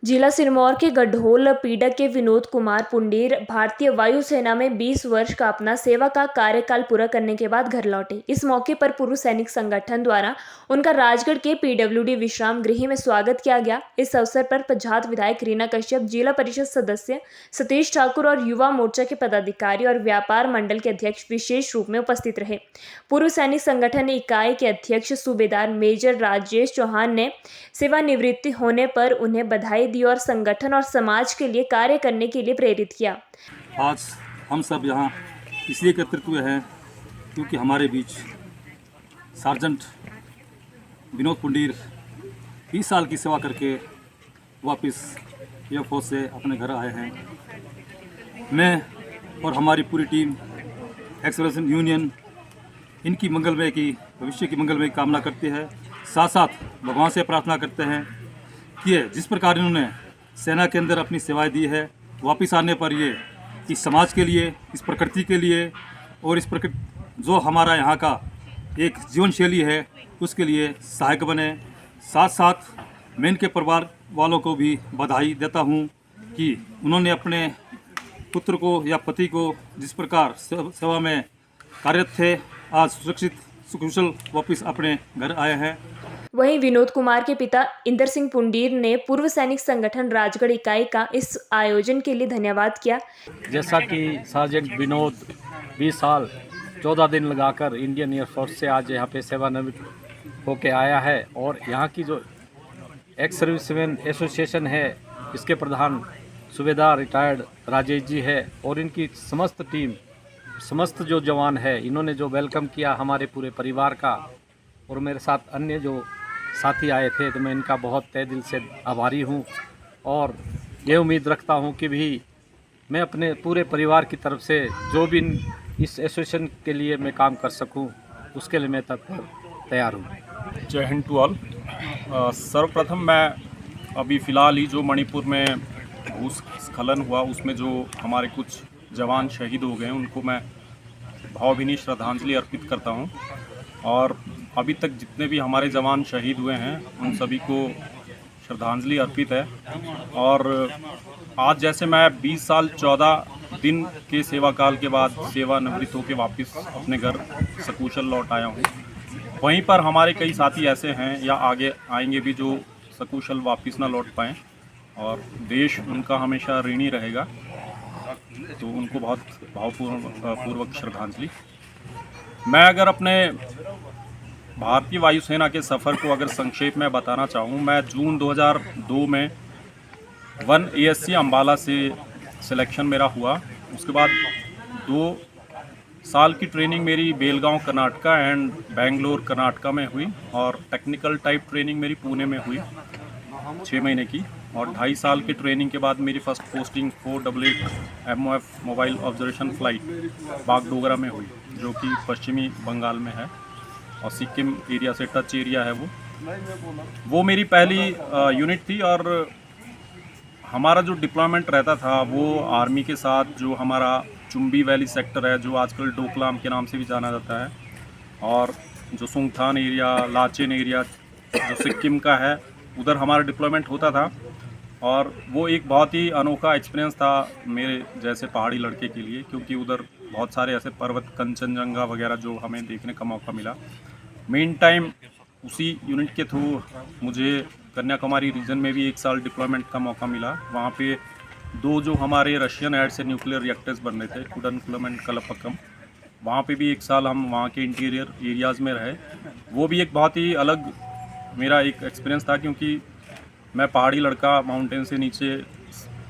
जिला सिरमौर के गढोल पीडक के विनोद कुमार पुंडीर भारतीय वायुसेना में 20 वर्ष का अपना सेवा का कार्यकाल पूरा करने के बाद घर लौटे। इस मौके पर पूर्व सैनिक संगठन द्वारा उनका राजगढ़ के पीडब्ल्यूडी विश्राम गृह में स्वागत किया गया। इस अवसर पर पच्छाद विधायक रीना कश्यप, जिला परिषद सदस्य सतीश ठाकुर और युवा मोर्चा के पदाधिकारी और व्यापार मंडल के अध्यक्ष विशेष रूप में उपस्थित रहे। पूर्व सैनिक संगठन इकाई के अध्यक्ष सूबेदार मेजर राजेश चौहान ने सेवानिवृत्ति होने पर उन्हें बधाई दी और संगठन और समाज के लिए कार्य करने के लिए प्रेरित किया। आज हम सब यहाँ इसलिए एकत्रित हुए हैं क्योंकि हमारे बीच सार्जेंट विनोद पुंडीर 20 साल की सेवा करके वापस एयरफोर्स से अपने घर आए हैं। मैं और हमारी पूरी टीम एक्स-सर्विसमैन यूनियन इनकी मंगलमय की भविष्य की मंगलमय कामना करते हैं। साथ साथ भगवान से प्रार्थना करते हैं कि जिस प्रकार इन्होंने सेना के अंदर अपनी सेवाएं दी है, वापस आने पर ये इस समाज के लिए, इस प्रकृति के लिए और इस प्रकृति जो हमारा यहाँ का एक जीवन शैली है उसके लिए सहायक बने। साथ साथ मैं इनके परिवार वालों को भी बधाई देता हूँ कि उन्होंने अपने पुत्र को या पति को जिस प्रकार सेवा में कार्यरत थे, आज सुरक्षित सुकुशल वापस अपने घर आए हैं। वहीं विनोद कुमार के पिता इंदर सिंह पुंडीर ने पूर्व सैनिक संगठन राजगढ़ इकाई का इस आयोजन के लिए धन्यवाद किया। जैसा कि सार्जेंट विनोद 20 साल 14 दिन लगाकर इंडियन एयरफोर्स से आज यहाँ पे सेवानिवृत्त होके आया है और यहाँ की जो एक्स सर्विसमैन एसोसिएशन है इसके प्रधान सूबेदार रिटायर्ड राजेश जी है और इनकी समस्त टीम, समस्त जो जवान है, इन्होंने जो वेलकम किया हमारे पूरे परिवार का और मेरे साथ अन्य जो साथी आए थे, तो मैं इनका बहुत तहे दिल से आभारी हूँ और ये उम्मीद रखता हूँ कि भी मैं अपने पूरे परिवार की तरफ से जो भी इस एसोसिएशन के लिए मैं काम कर सकूँ उसके लिए मैं तैयार हूँ। जय हिंद टू ऑल। सर्वप्रथम मैं अभी फ़िलहाल ही जो मणिपुर में भूस्खलन हुआ उसमें जो हमारे कुछ जवान शहीद हो गए उनको मैं भावभीनी श्रद्धांजलि अर्पित करता हूं और अभी तक जितने भी हमारे जवान शहीद हुए हैं उन सभी को श्रद्धांजलि अर्पित है। और आज जैसे मैं 20 साल 14 दिन के सेवा काल के बाद सेवानिवृत्त होकर वापस अपने घर सकुशल लौट आया हूं, वहीं पर हमारे कई साथी ऐसे हैं या आगे आएंगे भी जो सकुशल वापस ना लौट पाएँ और देश उनका हमेशा ऋणी रहेगा, तो उनको बहुत भावपूर्वक श्रद्धांजलि। मैं अगर अपने भारतीय वायुसेना के सफ़र को अगर संक्षेप में बताना चाहूँ, मैं जून 2002 में 1 ASC अम्बाला से सिलेक्शन मेरा हुआ। उसके बाद 2 साल की ट्रेनिंग मेरी बेलगांव कर्नाटका एंड बेंगलोर कर्नाटका में हुई और टेक्निकल टाइप ट्रेनिंग मेरी पुणे में हुई 6 महीने की और 2.5 साल की ट्रेनिंग के बाद मेरी first posting 488 MOF mobile observation flight Bagdogra में हुई, जो कि पश्चिमी बंगाल में है और सिक्किम एरिया से टच एरिया है। वो मेरी पहली यूनिट थी और हमारा जो डिप्लॉयमेंट रहता था वो आर्मी के साथ, जो हमारा चुम्बी वैली सेक्टर है जो आजकल डोकलाम के नाम से भी जाना जाता है, और जो सुंगथान एरिया, लाचेन एरिया जो सिक्किम का है, उधर हमारा डिप्लॉयमेंट होता था। और वो एक बहुत ही अनोखा एक्सपीरियंस था मेरे जैसे पहाड़ी लड़के के लिए, क्योंकि उधर बहुत सारे ऐसे पर्वत, कंचनजंगा वगैरह जो हमें देखने का मौका मिला। मेन टाइम उसी यूनिट के थ्रू मुझे कन्याकुमारी रीजन में भी 1 साल डिप्लॉयमेंट का मौका मिला। वहाँ पे 2 जो हमारे रशियन एड से न्यूक्लियर रिएक्टर्स बन रहे थे, कुडनकुलम एंड कलपक्कम, वहाँ पे भी 1 साल हम वहाँ के इंटीरियर एरियाज़ में रहे। वो भी एक बहुत ही अलग मेरा एक एक्सपीरियंस था, क्योंकि मैं पहाड़ी लड़का, माउंटेन से नीचे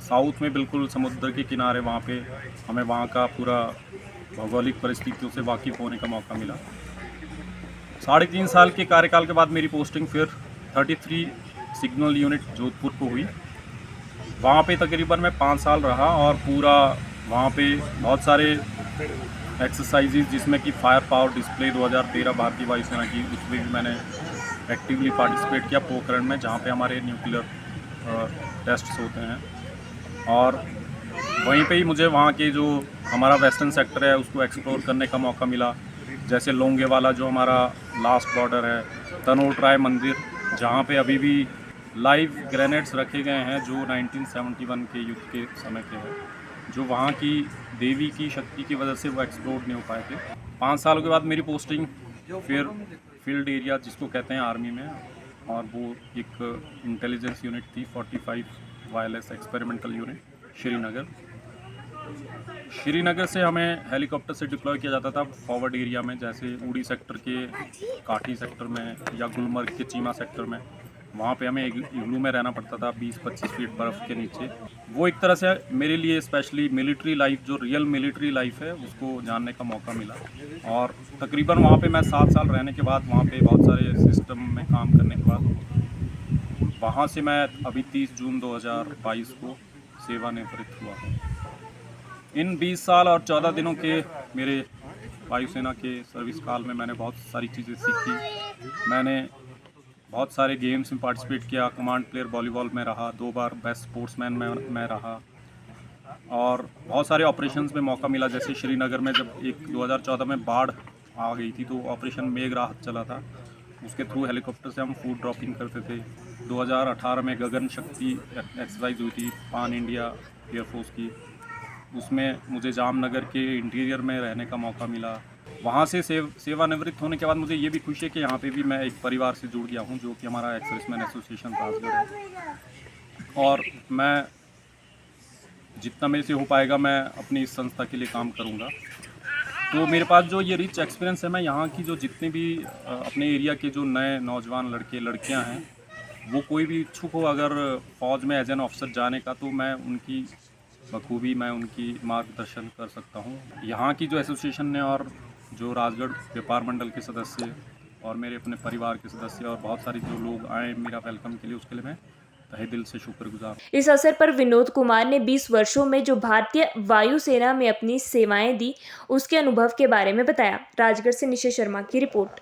साउथ में बिल्कुल समुद्र के किनारे, वहाँ पे हमें वहाँ का पूरा भौगोलिक परिस्थितियों से वाकिफ़ होने का मौका मिला। 3.5 साल के कार्यकाल के बाद मेरी पोस्टिंग फिर 33 सिग्नल यूनिट जोधपुर को हुई। वहाँ पे तकरीबन मैं 5 साल रहा और पूरा वहाँ पे बहुत सारे एक्सरसाइजेज जिसमें कि फायर पावर डिस्प्ले 2013 भारतीय वायुसेना की, उसमें भी मैंने एक्टिवली पार्टिसिपेट किया पोखरण में, जहाँ पे हमारे न्यूक्लियर टेस्ट्स होते हैं। और वहीं पे ही मुझे वहाँ के जो हमारा वेस्टर्न सेक्टर है उसको एक्सप्लोर करने का मौका मिला, जैसे लोंगेवाला जो हमारा लास्ट बॉर्डर है, तनोट राय मंदिर जहाँ पे अभी भी लाइव ग्रेनेड्स रखे गए हैं जो 1971 के युद्ध के समय के हैं, जो वहाँ की देवी की शक्ति की वजह से वो एक्सप्लोड नहीं हो पाए थे। 5 सालों के बाद मेरी पोस्टिंग फिर फील्ड एरिया जिसको कहते हैं आर्मी में, और वो एक इंटेलिजेंस यूनिट थी 45 वायरलेस एक्सपेरिमेंटल यूनिट श्रीनगर से हमें हेलीकॉप्टर से डिप्लॉय किया जाता था फॉरवर्ड एरिया में, जैसे उड़ी सेक्टर के काठी सेक्टर में या गुलमर्ग के चीमा सेक्टर में। वहाँ पे हमें इग्लू में रहना पड़ता था 20-25 फीट बर्फ़ के नीचे। वो एक तरह से मेरे लिए स्पेशली मिलिट्री लाइफ, जो रियल मिलिट्री लाइफ है, उसको जानने का मौका मिला। और तकरीबन वहाँ पे मैं 7 साल रहने के बाद, वहाँ पे बहुत सारे सिस्टम में काम करने के बाद, वहाँ से मैं अभी 30 जून 2022 को सेवानिवृत्त हुआ हूँ। इन 20 साल और 14 दिनों के मेरे वायुसेना के सर्विस काल में मैंने बहुत सारी चीज़ें सीखी। मैंने बहुत सारे गेम्स में पार्टिसिपेट किया, कमांड प्लेयर वॉलीबॉल में रहा, 2 बार बेस्ट स्पोर्ट्समैन में रहा, और बहुत सारे ऑपरेशंस में मौका मिला। जैसे श्रीनगर में जब 2014 में बाढ़ आ गई थी तो ऑपरेशन मेघ राहत चला था, उसके थ्रू हेलीकॉप्टर से हम फूड ड्रॉपिंग करते थे। 2018 में गगन शक्ति एक्सरसाइज हुई थी पान इंडिया एयरफोर्स की, उसमें मुझे जामनगर के इंटीरियर में रहने का मौका मिला। वहाँ से सेवानिवृत्त होने के बाद मुझे ये भी खुशी है कि यहाँ पे भी मैं एक परिवार से जुड़ गया हूँ, जो कि हमारा एक्स सर्विसमैन एसोसिएशन राजगढ़ है। और मैं जितना मेरे से हो पाएगा मैं अपनी इस संस्था के लिए काम करूँगा। तो मेरे पास जो ये रिच एक्सपीरियंस है, मैं यहाँ की जो जितने भी अपने एरिया के जो नए नौजवान लड़के लड़कियाँ हैं, वो कोई भी इच्छुक हो अगर फ़ौज में एज एन ऑफिसर जाने का, तो मैं उनकी बखूबी मैं उनकी मार्गदर्शन कर सकता हूँ। यहाँ की जो एसोसिएशन ने और जो राजगढ़ व्यापार मंडल के सदस्य और मेरे अपने परिवार के सदस्य और बहुत सारे जो लोग आए मेरा वेलकम के लिए, उसके लिए मैं तहे दिल से शुक्रगुजार। इस अवसर पर विनोद कुमार ने 20 वर्षों में जो भारतीय वायुसेना में अपनी सेवाएं दी, उसके अनुभव के बारे में बताया। राजगढ़ से निशा शर्मा की रिपोर्ट।